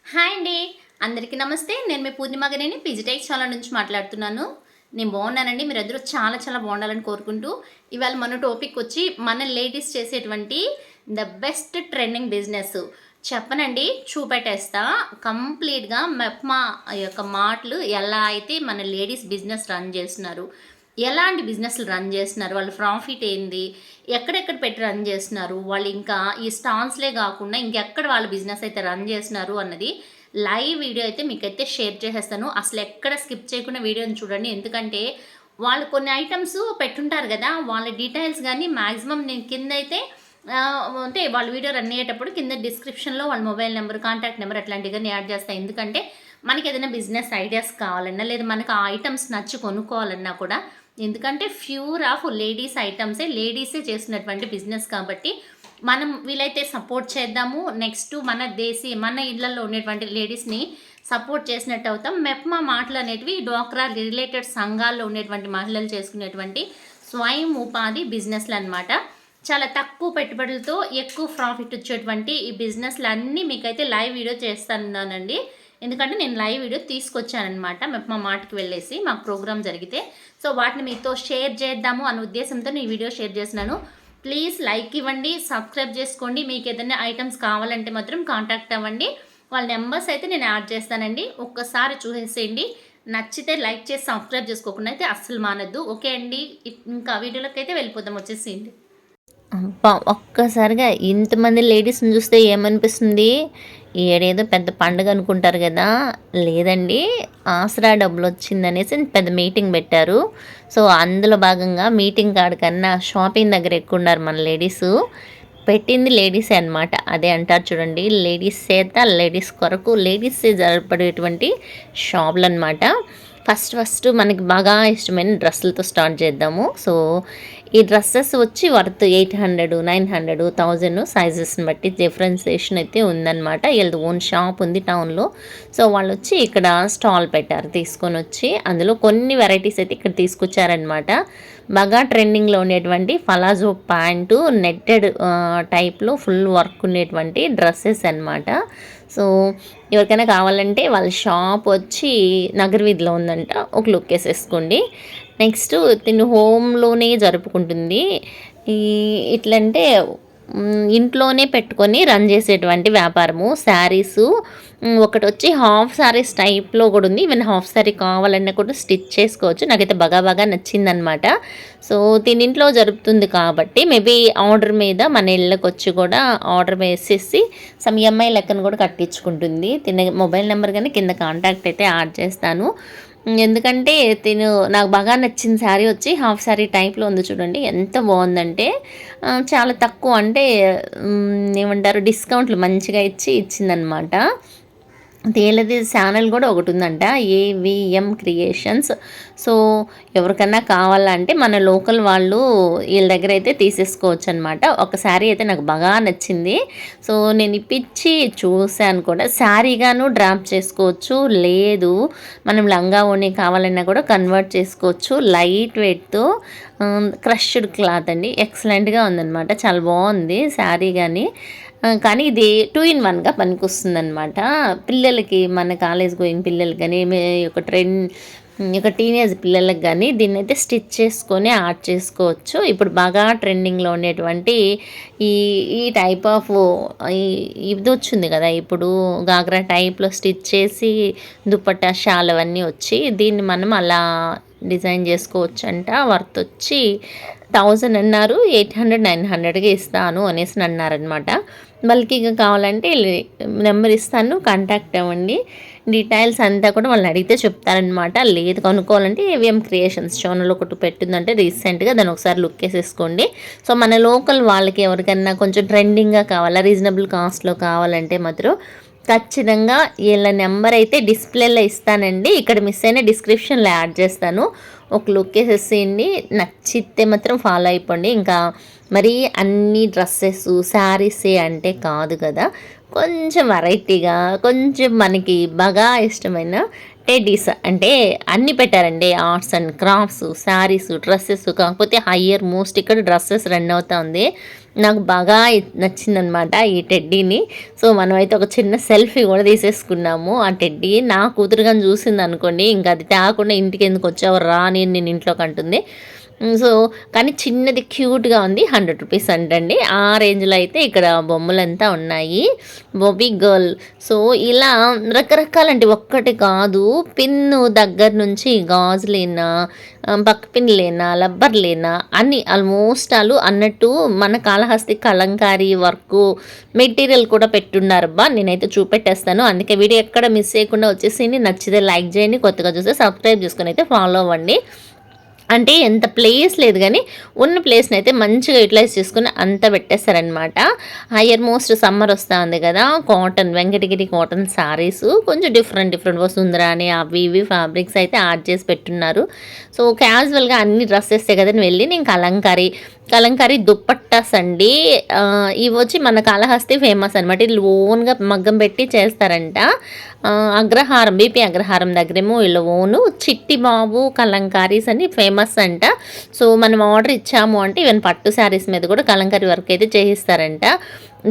Hi అండి. అందరికీ నమస్తే. నేను మీ పూర్ణిమ గారిని పిజిటెక్ ఛానల్ నుంచి మాట్లాడుతున్నాను. నేను బాగున్నానండి. మీరందరూ చాలా చాలా బాగుండాలని కోరుకుంటూ, ఇవాళ మన టాపిక్ వచ్చి మన లేడీస్ చేసేటువంటి ద బెస్ట్ ట్రెండింగ్ బిజినెస్ చెప్పనండి, చూపెట్టేస్తా. కంప్లీట్‌గా మెప్మా యొక్క మాటలు ఎలా అయితే మన లేడీస్ బిజినెస్ రన్ చేస్తున్నారు, ఎలాంటి బిజినెస్లు రన్ చేస్తున్నారు, వాళ్ళ ప్రాఫిట్ ఏంది, ఎక్కడెక్కడ పెట్టి రన్ చేస్తున్నారు, వాళ్ళు ఇంకా ఈ స్టాల్స్లే కాకుండా ఇంకెక్కడ వాళ్ళ బిజినెస్ అయితే రన్ చేస్తున్నారు అన్నది లైవ్ వీడియో అయితే మీకైతే షేర్ చేసేస్తాను. అసలు ఎక్కడ స్కిప్ చేయకుండా వీడియోని చూడండి. ఎందుకంటే వాళ్ళు కొన్ని ఐటమ్స్ పెట్టుంటారు కదా, వాళ్ళ డీటెయిల్స్ కానీ మ్యాక్సిమం నేను కింద అయితే అంటే వాళ్ళ వీడియో రన్ అయ్యేటప్పుడు కింద డిస్క్రిప్షన్లో వాళ్ళ మొబైల్ నెంబర్, కాంటాక్ట్ నెంబర్ అట్లాంటివన్నీ యాడ్ చేస్తాను. ఎందుకంటే మనకి ఏదైనా బిజినెస్ ఐడియాస్ కావాలన్నా, లేదా మనకు ఆ ఐటమ్స్ నచ్చి కొనుక్కోవాలన్నా కూడా, ఎందుకంటే ప్యూర్ ఆఫ్ లేడీస్ ఐటమ్సే, లేడీసే చేస్తున్నటువంటి బిజినెస్ కాబట్టి మనం వీలైతే సపోర్ట్ చేద్దాము. నెక్స్ట్ మన ఇళ్లలో ఉండేటువంటి లేడీస్ని సపోర్ట్ చేసినట్టు అవుతాం. మెప్మా మాటలు అనేటివి డ్వాక్రా రిలేటెడ్ సంఘాల్లో ఉండేటువంటి మహిళలు చేసుకునేటువంటి స్వయం ఉపాధి బిజినెస్లు అనమాట. చాలా తక్కువ పెట్టుబడులతో ఎక్కువ ప్రాఫిట్ వచ్చేటువంటి ఈ బిజినెస్లు అన్నీ మీకైతే లైవ్ వీడియో చేస్తున్నానండి. ఎందుకంటే నేను లైవ్ వీడియో తీసుకొచ్చానమాట మెప్మా మాటకి వెళ్ళేసి మాకు ప్రోగ్రామ్ జరిగితే. సో వాటిని మీతో షేర్ చేద్దాము అనే ఉద్దేశంతో నేను వీడియో షేర్ చేస్తున్నాను. ప్లీజ్ లైక్ ఇవ్వండి, సబ్స్క్రైబ్ చేసుకోండి. మీకు ఏదైనా ఐటమ్స్ కావాలంటే మాత్రం కాంటాక్ట్ అవ్వండి. వాళ్ళ నెంబర్స్ అయితే నేను యాడ్ చేస్తానండి. ఒక్కసారి చూసేసేయండి. నచ్చితే లైక్ చేసి సబ్స్క్రైబ్ చేసుకోకుండా అయితే అస్సలు మానద్దు. ఓకే అండి, ఇంకా వీడియోలోకి అయితే వెళ్ళిపోదాం. వచ్చేసేయండి. అబ్బా! ఒక్కసారిగా ఇంతమంది లేడీస్‌ని చూస్తే ఏమనిపిస్తుంది? ఈడేదో పెద్ద పండుగ అనుకుంటారు గదా! లేదండి. ఆసరా డబ్బులొచ్చిందనేసి పెద్ద మీటింగ్ పెట్టారు. సో, అందులో భాగంగా మీటింగ్ కాడ కన్నా షాపింగ్ దగ్గర ఎక్కువున్నారు మన లేడీసు. పెట్టింది లేడీసే అనమాట. అదే అంటారు చూడండి, లేడీస్ చేత లేడీస్ కొరకు లేడీసే జరపడేటువంటి షాపులనమాట. ఫస్ట్ మనకి బాగా ఇష్టమైన డ్రెస్సులతో స్టార్ట్ చేద్దాము. సో, ఈ డ్రెస్సెస్ వచ్చి వర్త్ 800, 900, 1000 సైజెస్ని బట్టి డిఫరెన్సియేషన్ అయితే ఉందన్నమాట. వీళ్ళది ఓన్ షాప్ ఉంది టౌన్లో. సో వాళ్ళు వచ్చి ఇక్కడ స్టాల్ పెట్టారు, తీసుకొని వచ్చి అందులో కొన్ని వెరైటీస్ అయితే ఇక్కడ తీసుకొచ్చారనమాట. బాగా ట్రెండింగ్లో ఉండేటువంటి ఫలాజో ప్యాంటు నెట్టెడ్ టైప్లో ఫుల్ వర్క్ ఉండేటువంటి డ్రెస్సెస్ అనమాట. సో ఎవరికైనా కావాలంటే వాళ్ళ షాప్ వచ్చి నగర్ వీధిలో ఉందంట, ఒక లుక్ వేసేసుకోండి. నెక్స్ట్ తిను హోమ్లోనే జరుపుకుంటుంది. ఈ ఇట్లంటే ఇంట్లోనే పెట్టుకొని రన్ చేసేటువంటి వ్యాపారము. శారీసు ఒకటి వచ్చి హాఫ్ శారీస్ టైప్లో కూడా ఉంది. ఈవెన్ హాఫ్ శారీ కావాలన్నా కూడా స్టిచ్ చేసుకోవచ్చు. నాకైతే బాగా నచ్చిందనమాట. సో దీనింట్లో జరుపుతుంది కాబట్టి మేబీ ఆర్డర్ మీద మన ఇళ్ళకి వచ్చి కూడా ఆర్డర్ వేసేసి సమ్ ఈఎంఐ లెక్కను కూడా కట్టించుకుంటుంది. తిన మొబైల్ నెంబర్ కానీ కింద కాంటాక్ట్ అయితే యాడ్ చేస్తాను. ఎందుకంటే నాకు బాగా నచ్చిన శారీ వచ్చి హాఫ్ శారీ టైప్లో ఉంది చూడండి, ఎంత బాగుందంటే చాలా తక్కువ, అంటే ఏమంటారు, డిస్కౌంట్లు మంచిగా ఇచ్చిందనమాట. వీళ్ళది ఛానల్ కూడా ఒకటి ఉందంట, ఏవిఎం క్రియేషన్స్. సో ఎవరికన్నా కావాలంటే మన లోకల్ వాళ్ళు వీళ్ళ దగ్గర అయితే తీసేసుకోవచ్చు అనమాట. ఒక శారీ అయితే నాకు బాగా నచ్చింది. సో నేను ఇప్పించి చూశాను కూడా. శారీగాను డ్రాప్ చేసుకోవచ్చు, లేదు మనం లంగా ఓణి కావాలన్నా కూడా కన్వర్ట్ చేసుకోవచ్చు. లైట్ వెయిట్తో క్రష్డ్ క్లాత్ అండి, ఎక్సలెంట్గా ఉందన్నమాట. చాలా బాగుంది శారీ. కానీ ఇది 2 in 1గా పనికొస్తుంది అనమాట. పిల్లలకి, మన కాలేజ్ గోయింగ్ పిల్లలకి కానీ, ఒక టీనేజ్ పిల్లలకి కానీ దీన్ని అయితే స్టిచ్ చేసుకొని ఆర్ట్ చేసుకోవచ్చు. ఇప్పుడు బాగా ట్రెండింగ్లో ఉండేటువంటి ఈ ఈ టైప్ ఆఫ్ ఇది వచ్చింది కదా, ఇప్పుడు గాగ్రా టైప్లో స్టిచ్ చేసి దుపట్టా షాల్ అవన్నీ వచ్చి దీన్ని మనం అలా డిజైన్ చేసుకోవచ్చు అంట. వర్త్ వచ్చి 1000 అన్నారు, 800, 900కి ఇస్తాను అనేసి అన్నారనమాట. బల్కీగా కావాలంటే నెంబర్ ఇస్తాను, కాంటాక్ట్ అవ్వండి. డీటెయిల్స్ అంతా కూడా వాళ్ళని అడిగితే చెప్తారనమాట. లేదు కొనుక్కోవాలంటే ఏవిఎం క్రియేషన్స్ ఛానల్ ఒకటి పెట్టిందంటే రీసెంట్గా, దాన్ని ఒకసారి లుక్ వేసేసుకోండి. సో మన లోకల్ వాళ్ళకి ఎవరికైనా కొంచెం ట్రెండింగ్గా కావాలా, రీజనబుల్ కాస్ట్లో కావాలంటే మాత్రం ఖచ్చితంగా వీళ్ళ నెంబర్ అయితే డిస్ప్లేలో ఇస్తానండి. ఇక్కడ మిస్ అయిన డిస్క్రిప్షన్లో యాడ్ చేస్తాను. ఒక లుక్ వేసేసేయండి, నచ్చితే మాత్రం ఫాలో అయిపోండి. ఇంకా మరి అన్ని డ్రెస్సెస్ శారీసే అంటే కాదు కదా, కొంచెం వెరైటీగా, కొంచెం మనకి బాగా ఇష్టమైన టెడ్డీస్ అంటే అన్నీ పెట్టారండి. Arts and crafts, saris, dresses. కాకపోతే హయ్యర్ మోస్ట్ ఇక్కడ డ్రెస్సెస్ రన్ అవుతా ఉంది. నాకు బాగా నచ్చిందనమాట ఈ టెడ్డీని. సో మనమైతే ఒక చిన్న సెల్ఫీ కూడా తీసేసుకున్నాము. ఆ టెడ్డీ నా కూతురు కానీ చూసింది అనుకోండి, ఇంకా అది తేకుండా ఇంటికి ఎందుకు వచ్చావు రా నేను ఇంట్లోకి అంటుంది. సో కానీ చిన్నది క్యూట్గా ఉంది. 100 రూపీస్ అంటండి. ఆ రేంజ్లో అయితే ఇక్కడ బొమ్మలంతా ఉన్నాయి. బొబీ గర్ల్. సో ఇలా రకరకాలండి, ఒక్కటి కాదు. పిన్ను దగ్గర నుంచి గాజులేనా, పక్క పిన్నులేనా, లబ్బర్లేనా అన్ని ఆల్మోస్ట్ అన్నట్టు మన కాళహస్తి కలంకారీ వర్క్ మెటీరియల్ కూడా పెట్టున్నారబ్బా. నేనైతే చూపెట్టేస్తాను, అందుకే వీడియో ఎక్కడ మిస్ చేయకుండా వచ్చేసి నచ్చితే లైక్ చేయండి, కొత్తగా చూస్తే సబ్స్క్రైబ్ చేసుకొని అయితే ఫాలో అవ్వండి. అంటే ఎంత ప్లేస్ లేదు కానీ ఉన్న ప్లేస్ని అయితే మంచిగా యూటిలైజ్ చేసుకుని అంతా పెట్టేస్తారనమాట. హయ్యర్ మోస్ట్ సమ్మర్ వస్తూ ఉంది కదా, కాటన్ వెంకటగిరి కాటన్ శారీస్ కొంచెం డిఫరెంట్ వసుంధర అని అవి ఇవి ఫ్యాబ్రిక్స్ అయితే యాడ్ చేసి పెట్టున్నారు. సో క్యాజువల్గా అన్ని డ్రెస్సెస్ కదని వెళ్ళి నేను కలంకారీ దుప్పట్టాస్ అండి. ఇవి వచ్చి మన కాళహస్తి ఫేమస్ అనమాట. ఇది ఓన్గా మగ్గం పెట్టి చేస్తారంట. అగ్రహారం బీపీ అగ్రహారం దగ్గరేమో వీళ్ళు ఓను చిట్టి బాబు కలంకారీస్ అని ఫేమస్ అంట. సో మనం ఆర్డర్ ఇచ్చాము అంటే ఈవెన్ పట్టు శారీస్ మీద కూడా కలంకారీ వర్క్ అయితే చేయిస్తారంట.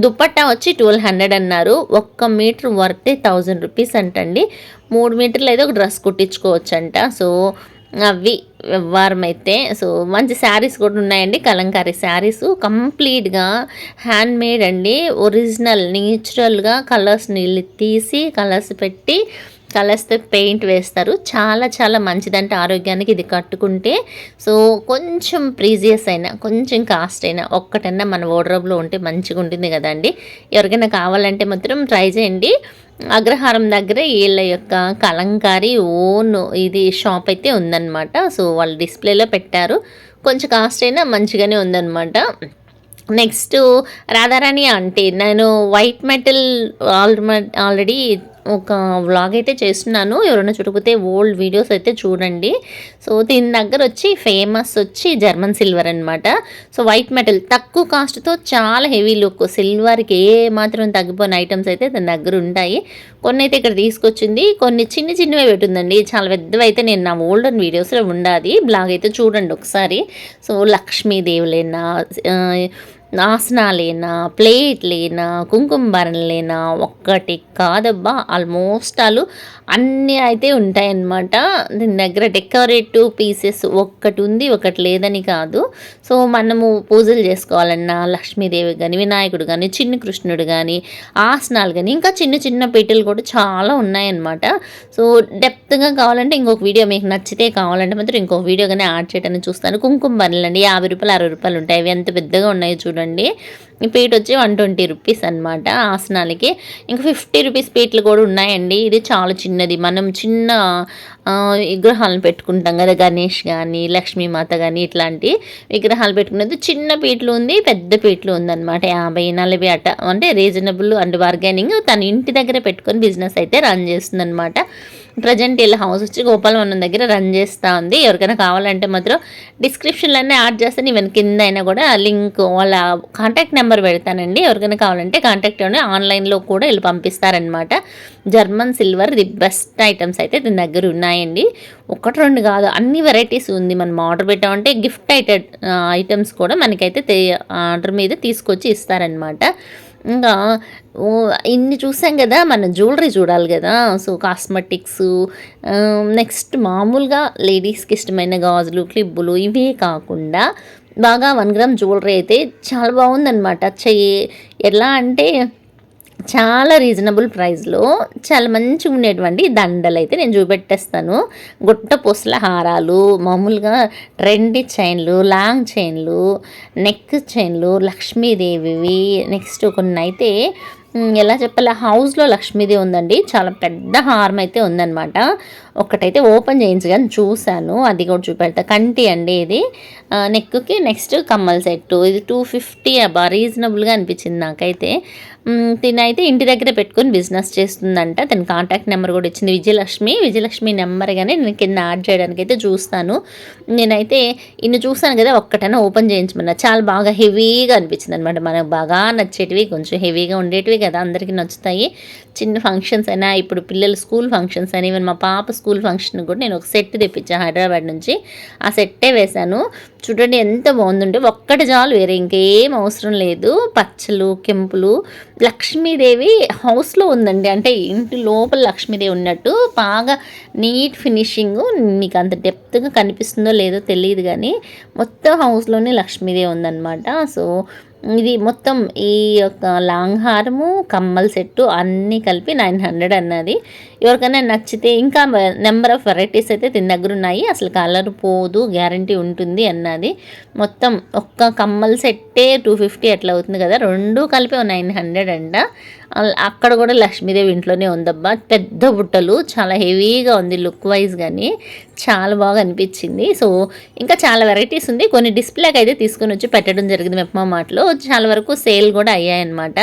దుప్పట్టా వచ్చి 1200 అన్నారు. 1 మీటర్ వర్తే 1000 రూపీస్ అంటండి. 3 మీటర్లు అయితే ఒక డ్రెస్ కుట్టించుకోవచ్చు అంట. సో అవి వ్యవహారం అయితే. సో మంచి శారీస్ కూడా ఉన్నాయండి, కలంకారీ శారీస్ కంప్లీట్గా హ్యాండ్ మేడ్ అండి. ఒరిజినల్ నేచురల్గా కలర్స్ని తీసి కలర్స్ పెట్టి కలర్స్తో పెయింట్ వేస్తారు. చాలా చాలా మంచిదంటే ఆరోగ్యానికి ఇది కట్టుకుంటే. సో కొంచెం ప్రీజియస్ అయినా కొంచెం కాస్ట్ అయినా ఒక్కటన్నా మన వార్డ్రోబ్లో ఉంటే మంచిగా ఉంటుంది కదండి. ఎవరికైనా కావాలంటే మాత్రం ట్రై చేయండి. అగ్రహారం దగ్గర వీళ్ళ యొక్క కలంకారీ ఓన్ ఇది షాప్ అయితే ఉందన్నమాట. సో వాళ్ళు డిస్ప్లేలో పెట్టారు. కొంచెం కాస్ట్ అయినా మంచిగానే ఉందన్నమాట. నెక్స్ట్ రాధారాణి అంటే నేను వైట్ మెటల్ ఆల్రెడీ ఒక వ్లాగ్ అయితే చేస్తున్నాను, ఎవరైనా చూడకపోతే ఓల్డ్ వీడియోస్ అయితే చూడండి. సో దీని దగ్గర వచ్చి ఫేమస్ వచ్చి జర్మన్ సిల్వర్ అనమాట. సో వైట్ మెటల్ తక్కువ కాస్ట్తో చాలా హెవీ లుక్, సిల్వర్కి ఏ మాత్రం తగ్గిపోయిన ఐటమ్స్ అయితే దాని దగ్గర ఉంటాయి. కొన్ని అయితే ఇక్కడ తీసుకొచ్చింది, కొన్ని చిన్నవే పెట్టుందండి. చాలా పెద్దవి అయితే నేను నా ఓల్డెన్ వీడియోస్లో ఉండాది, బ్లాగ్ అయితే చూడండి ఒకసారి. సో లక్ష్మీదేవులేనా, ఆసనాలేనా, ప్లేట్లేనా, కుంకుమ భరణలేనా, ఒక్కటి కాదబ్బా ఆల్మోస్ట్ అన్నీ అయితే ఉంటాయన్నమాట. దీని దగ్గర డెకరేటివ్ పీసెస్ ఒక్కటి ఉంది ఒకటి లేదని కాదు. సో మనము పూజలు చేసుకోవాలన్నా లక్ష్మీదేవి కానీ, వినాయకుడు కానీ, చిన్న కృష్ణుడు కానీ, ఆసనాలు కానీ, ఇంకా చిన్న పీటలు కూడా చాలా ఉన్నాయన్నమాట. సో డెప్త్గా కావాలంటే ఇంకొక వీడియో, మీకు నచ్చితే కావాలంటే మాత్రం ఇంకొక వీడియో కానీ యాడ్ చేయడానికి చూస్తాను. కుంకుమ భరణలు అండి 50 రూపాయలు 60 రూపాయలు ఉంటాయి. అవి ఎంత పెద్దగా ఉన్నాయి చూడండి. ఈ పీట వచ్చి 120 రూపీస్ అనమాట ఆసనాలకి. ఇంకా 50 రూపీస్ పీటలు కూడా ఉన్నాయండి. ఇది చాలా చిన్నది, మనం చిన్న విగ్రహాలను పెట్టుకుంటాం కదా, గణేష్ కానీ లక్ష్మీమాత కానీ ఇట్లాంటి విగ్రహాలు పెట్టుకునేది చిన్న పీటలు ఉంది, పెద్ద పీటలు ఉందన్నమాట. 50, 40 అట అంటే రీజనబుల్ అండ్ బార్గెనింగ్. తన ఇంటి దగ్గర పెట్టుకొని బిజినెస్ అయితే రన్ చేస్తుందన్నమాట. ప్రజెంట్ వీళ్ళ హౌస్ వచ్చి గోపాలవనం దగ్గర రన్ చేస్తూ ఉంది. ఎవరికైనా కావాలంటే మాత్రం డిస్క్రిప్షన్లోనే యాడ్ చేస్తాను, ఈవెన్ కింద అయినా కూడా లింక్ వాళ్ళ కాంటాక్ట్ నెంబర్ పెడతానండి. ఎవరికైనా కావాలంటే కాంటాక్ట్ ఆన్లైన్లో కూడా వీళ్ళు పంపిస్తారనమాట. German silver the best items అయితే దీని దగ్గర ఉన్నాయండి. 1-2 కాదు, అన్ని వెరైటీస్ ఉంది. మనం ఆర్డర్ పెట్టామంటే గిఫ్ట్ ఐటమ్స్ కూడా మనకైతే ఆర్డర్ మీద తీసుకొచ్చి ఇస్తారనమాట. ఇంకా ఇన్ని చూసాం కదా, మన జ్యువెలరీ చూడాలి కదా. సో కాస్మెటిక్స్, నెక్స్ట్ మామూలుగా లేడీస్కి ఇష్టమైన గాజులు, క్లిబ్బులు ఇవే కాకుండా బాగా 1 గ్రామ్ జ్యువెలరీ అయితే చాలా బాగుందన్నమాట. ఎలా అంటే చాలా రీజనబుల్ ప్రైస్లో చాలా మంచిగా ఉండేటువంటి దండలు అయితే నేను చూపెట్టేస్తాను. గుట్ట పూసల హారాలు, మామూలుగా ట్రెండీ చైన్లు, లాంగ్ చైన్లు, నెక్ చైన్లు, లక్ష్మీదేవివి. నెక్స్ట్ కొన్ని అయితే ఎలా చెప్పాలి, హౌస్లో లక్ష్మీదేవి ఉందండి. చాలా పెద్ద హారం అయితే ఉందన్నమాట. ఒకటైతే ఓపెన్ చేయించి కానీ చూశాను, అది కూడా చూపెడతా. కంటి అండి ఇది నెక్కి. నెక్స్ట్ కమ్మల సెట్టు ఇది 250 అబ్బా, రీజనబుల్గా అనిపించింది నాకైతే. తినైతే ఇంటి దగ్గరే పెట్టుకొని బిజినెస్ చేస్తుందంట. తన కాంటాక్ట్ నెంబర్ కూడా ఇచ్చింది, విజయలక్ష్మి నెంబర్. కానీ నేను కింద యాడ్ చేయడానికి అయితే చూస్తాను. నేనైతే ఇన్ని చూస్తాను కదా, ఒక్కటైనా ఓపెన్ చేయించమన్నా. చాలా బాగా హెవీగా అనిపించింది అనమాట. మనకు బాగా నచ్చేటివి, కొంచెం హెవీగా ఉండేటివి కదా అందరికీ నచ్చుతాయి. చిన్న ఫంక్షన్స్ అయినా, ఇప్పుడు పిల్లలు స్కూల్ ఫంక్షన్స్ అని, ఈవెన్ మా పాప స్కూల్ ఫంక్షన్ కూడా నేను ఒక సెట్ తెప్పించాను హైదరాబాద్ నుంచి. ఆ సెట్టే వేశాను. చూడండి ఎంత బాగుందంటే, ఒక్కటి చాలు, వేరే ఇంకేం అవసరం లేదు. పచ్చలు, కెంపులు, లక్ష్మీదేవి హౌస్లో ఉందండి. అంటే ఇంటి లోపల లక్ష్మీదేవి ఉన్నట్టు బాగా నీట్ ఫినిషింగ్. మీకు అంత డెప్త్గా కనిపిస్తుందో లేదో తెలియదు కానీ మొత్తం హౌస్లోనే లక్ష్మీదేవి ఉందన్నమాట. సో ఇది మొత్తం ఈ యొక్క లాంగ్ హారము, కమ్మల సెట్టు అన్నీ కలిపి 900 అన్నది. ఎవరికైనా నచ్చితే ఇంకా నెంబర్ ఆఫ్ వెరైటీస్ అయితే దీని దగ్గర ఉన్నాయి. అసలు కలర్ పోదు, గ్యారంటీ ఉంటుంది అన్నది. మొత్తం ఒక్క కమ్మల సెట్టే 250 అట్లా అవుతుంది కదా, రెండు కలిపి 900 అంట. అక్కడ కూడా లక్ష్మీదేవి ఇంట్లోనే ఉందబ్బా. పెద్ద బుట్టలు, చాలా హెవీగా ఉంది లుక్ వైజ్, కానీ చాలా బాగా అనిపించింది. సో ఇంకా చాలా వెరైటీస్ ఉంది. కొన్ని డిస్ప్లేకి అయితే తీసుకొని వచ్చి పెట్టడం జరిగింది మెప్మా మార్ట్లో. చాలా వరకు సేల్ కూడా అయ్యాయన్నమాట.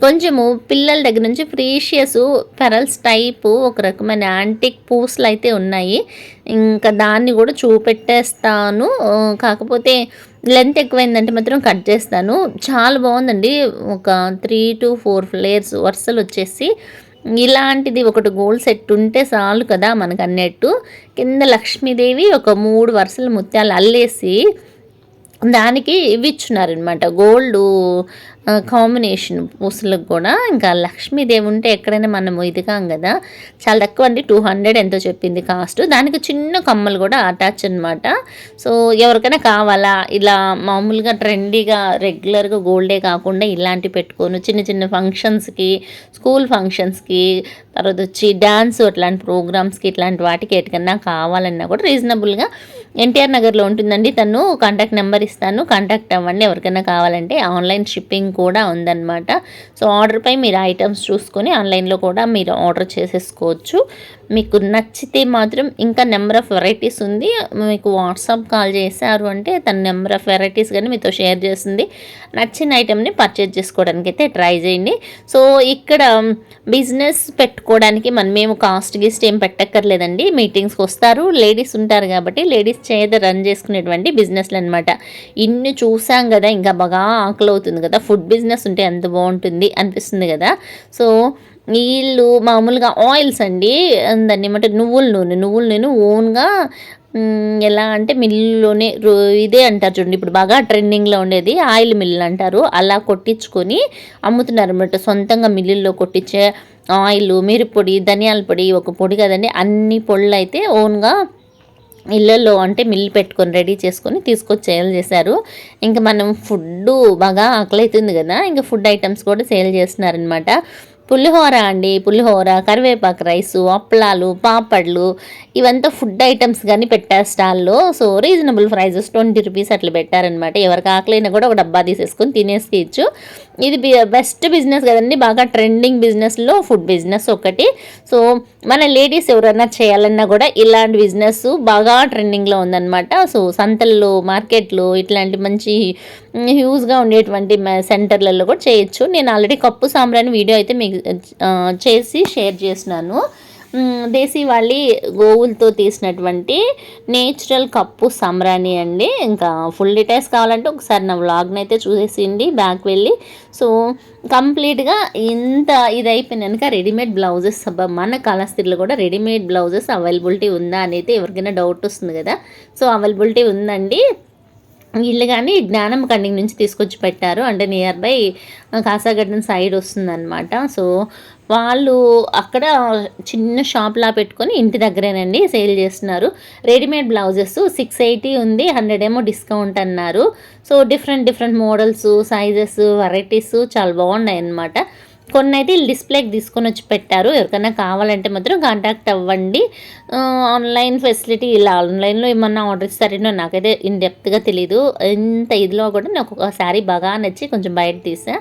కొంచెము పిల్లల దగ్గర నుంచి ప్రీషియస్ పెరల్స్ టైపు ఒక రకమైన యాంటిక్ పూసలు అయితే ఉన్నాయి. ఇంకా దాన్ని కూడా చూపెట్టేస్తాను. కాకపోతే లెంత్ ఎక్కువైందంటే మాత్రం కట్ చేస్తాను. చాలా బాగుందండి. ఒక 3 to 4 ఫ్లేర్స్ వరుసలు వచ్చేసి ఇలాంటిది ఒకటి గోల్డ్ సెట్ ఉంటే చాలు కదా మనకు అన్నట్టు. కింద లక్ష్మీదేవి ఒక 3 వరుసలు ముత్యాలు అల్లేసి దానికి ఇవి ఇచ్చున్నారనమాట, గోల్డ్ కాంబినేషన్ పూసలకు కూడా. ఇంకా లక్ష్మీదేవి ఉంటే ఎక్కడైనా మనము ఇదిగాం కదా. చాలా తక్కువ అండి, 200 ఎంతో చెప్పింది కాస్ట్. దానికి చిన్న కమ్మలు కూడా అటాచ్ అనమాట. సో ఎవరికైనా కావాలా, ఇలా మామూలుగా ట్రెండీగా రెగ్యులర్గా గోల్డే కాకుండా ఇలాంటివి పెట్టుకొని చిన్న చిన్న ఫంక్షన్స్కి, స్కూల్ ఫంక్షన్స్కి, తర్వాత వచ్చి డ్యాన్స్ అట్లాంటి ప్రోగ్రామ్స్కి, ఇట్లాంటి వాటికి ఎటుకన్నా కావాలన్నా కూడా రీజనబుల్గా ఎన్టీఆర్ నగర్లో ఉంటుందండి. తను కాంటాక్ట్ నెంబర్ ఇస్తాను, కాంటాక్ట్ అవ్వండి ఎవరికైనా కావాలంటే. ఆన్లైన్ షిప్పింగ్ కూడా ఉందన్నమాట. సో ఆర్డర్పై మీరు ఐటమ్స్ చూసుకొని ఆన్లైన్లో కూడా మీరు ఆర్డర్ చేసేసుకోవచ్చు. మీకు నచ్చితే మాత్రం ఇంకా నెంబర్ ఆఫ్ వెరైటీస్ ఉంది. మీకు వాట్సాప్ కాల్ చేశారు అంటే తన నెంబర్ ఆఫ్ వెరైటీస్ కానీ మీతో షేర్ చేస్తుంది. నచ్చిన ఐటెంని పర్చేజ్ చేసుకోవడానికి అయితే ట్రై చేయండి. సో ఇక్కడ బిజినెస్ పెట్టుకోవడానికి మేము కాస్ట్ గిస్ట్ ఏం పెట్టక్కర్లేదండి. మీటింగ్స్కి వస్తారు, లేడీస్ ఉంటారు కాబట్టి లేడీస్ చేత రన్ చేసుకునేటువంటి బిజినెస్లు అనమాట. ఇన్ని చూసాం కదా, ఇంకా బాగా ఆకలి అవుతుంది కదా. ఫుడ్ బిజినెస్ ఉంటే ఎంత బాగుంటుంది అనిపిస్తుంది కదా. సో వీళ్ళు మామూలుగా ఆయిల్స్ అండి, దాన్ని ఏమంటే నువ్వుల నూనె ఓన్గా ఎలా అంటే మిల్లులోనే ఇదే అంటారు చూడండి, ఇప్పుడు బాగా ట్రెండింగ్లో ఉండేది ఆయిల్ మిల్లు అంటారు. అలా కొట్టించుకొని అమ్ముతున్నారు అన్నమాట. సొంతంగా మిల్లుల్లో కొట్టించే ఆయిల్, మిరప్పొడి, ధనియాల పొడి, ఒక పొడి కదండి, అన్ని పొళ్ళు అయితే ఓన్గా ఇళ్ళల్లో అంటే మిల్లు పెట్టుకొని రెడీ చేసుకొని తీసుకొచ్చి సేల్ చేశారు. ఇంకా మనం ఫుడ్ బాగా ఆకలి అవుతుంది కదా, ఇంకా ఫుడ్ ఐటమ్స్ కూడా సేల్ చేస్తున్నారనమాట. పులిహోర అండి, పులిహోర, కరివేపాకు రైసు, అప్పలాలు, పాపడ్లు, ఇవంతా ఫుడ్ ఐటమ్స్ కానీ పెట్టారు స్టాల్లో. సో రీజనబుల్ ప్రైజెస్ 20 రూపీస్ అట్లా పెట్టారనమాట. ఎవరికి ఆకలైనా కూడా ఒక డబ్బా తీసేసుకొని తినేసుకోవచ్చు. ఇది బెస్ట్ బిజినెస్ కదండి, బాగా ట్రెండింగ్ బిజినెస్లో ఫుడ్ బిజినెస్ ఒకటి. సో మన లేడీస్ ఎవరైనా చేయాలన్నా కూడా ఇలాంటి బిజినెస్ బాగా ట్రెండింగ్లో ఉందన్నమాట. సో సంతల్లో, మార్కెట్లో ఇట్లాంటి మంచి హ్యూజ్గా ఉండేటువంటి సెంటర్లలో కూడా చేయొచ్చు. నేను ఆల్రెడీ కప్పు సాంబ్రాణి వీడియో అయితే మీకు చేసి షేర్ చేసినాను. దేశీ వాళ్ళ గోవులతో తీసినటువంటి నేచురల్ కప్పు సాంబ్రాణి అండి. ఇంకా ఫుల్ డీటెయిల్స్ కావాలంటే ఒకసారి నా వ్లాగ్ని అయితే చూసేసిండి బ్యాక్ వెళ్ళి. సో కంప్లీట్గా ఇంత ఇది అయిపోయినాక రెడీమేడ్ బ్లౌజెస్, మన కాళహస్తిలో కూడా రెడీమేడ్ బ్లౌజెస్ అవైలబిలిటీ ఉందా అని అయితే ఎవరికైనా డౌట్ వస్తుంది కదా. సో అవైలబిలిటీ ఉందండి. వీళ్ళు కానీ జ్ఞానం కండింగ్ నుంచి తీసుకొచ్చి పెట్టారు, అంటే నియర్ బై కాసాగడ్డన్ సైడ్ వస్తుందన్నమాట. సో వాళ్ళు అక్కడ చిన్న షాప్లా పెట్టుకొని ఇంటి దగ్గరేనండి సేల్ చేస్తున్నారు. రెడీమేడ్ బ్లౌజెస్ 680 ఉంది, 100 ఏమో డిస్కౌంట్ అన్నారు. So different models, sizes, varieties చాలా బాగున్నాయి అన్నమాట. కొన్ని అయితే వీళ్ళు డిస్ప్లేకి తీసుకొని వచ్చి పెట్టారు. ఎవరికైనా కావాలంటే మాత్రం కాంటాక్ట్ అవ్వండి. ఆన్లైన్ ఫెసిలిటీ, ఇలా ఆన్లైన్లో ఏమన్నా ఆర్డర్ ఇస్తారేనో నాకైతే ఇన్ డెప్త్గా తెలీదు. ఇంత ఇదిలో కూడా నాకు ఒక శారీ బాగా నచ్చి కొంచెం బయట తీసా.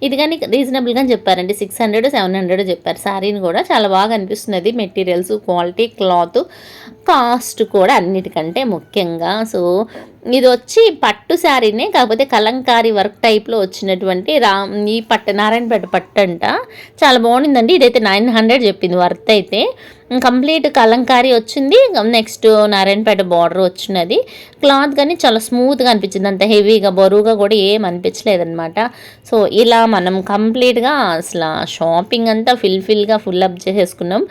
ఇది కానీ రీజనబుల్గా చెప్పారండి, 600, 700 చెప్పారు. శారీని కూడా చాలా బాగా అనిపిస్తున్నది. మెటీరియల్స్, క్వాలిటీ, క్లాత్, కాస్ట్ కూడా అన్నిటికంటే ముఖ్యంగా. సో ఇది వచ్చి పట్టు శారీనే, కాకపోతే కలంకారీ వర్క్ టైప్లో వచ్చినటువంటి ఈ పట్టు నారాయణపేట పట్టు అంట. చాలా బాగుండిందండి. ఇదైతే 900 చెప్పింది వర్త్ అయితే. కంప్లీట్ కలంకారీ వచ్చింది. నెక్స్ట్ నారాయణపేట బార్డర్ వచ్చినది. క్లాత్ కానీ చాలా స్మూత్గా అనిపించింది, అంత హెవీగా బరువుగా కూడా ఏం అనిపించలేదన్నమాట. సో ఇలా మనం కంప్లీట్గా అసలు షాపింగ్ అంతా ఫుల్ అప్ చేసేసుకున్నాం.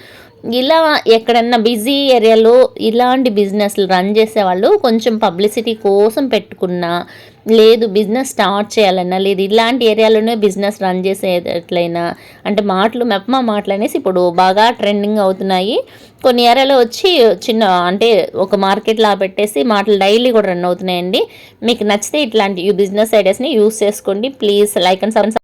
ఇలా ఎక్కడన్నా బిజీ ఏరియాలో ఇలాంటి బిజినెస్లు రన్ చేసేవాళ్ళు కొంచెం పబ్లిసిటీ కోసం పెట్టుకున్నా, లేదు బిజినెస్ స్టార్ట్ చేయాలన్నా, లేదు ఇలాంటి ఏరియాలోనే బిజినెస్ రన్ చేసేటట్లయినా, అంటే మెప్మా మాటలు అనేసి ఇప్పుడు బాగా ట్రెండింగ్ అవుతున్నాయి. కొన్ని ఏరియాలో వచ్చి చిన్న అంటే ఒక మార్కెట్ లా పెట్టేసి మాటలు డైలీ కూడా రన్ అవుతున్నాయండి. మీకు నచ్చితే ఇట్లాంటి బిజినెస్ ఐడియాస్ని యూస్ చేసుకోండి. Please like and subscribe.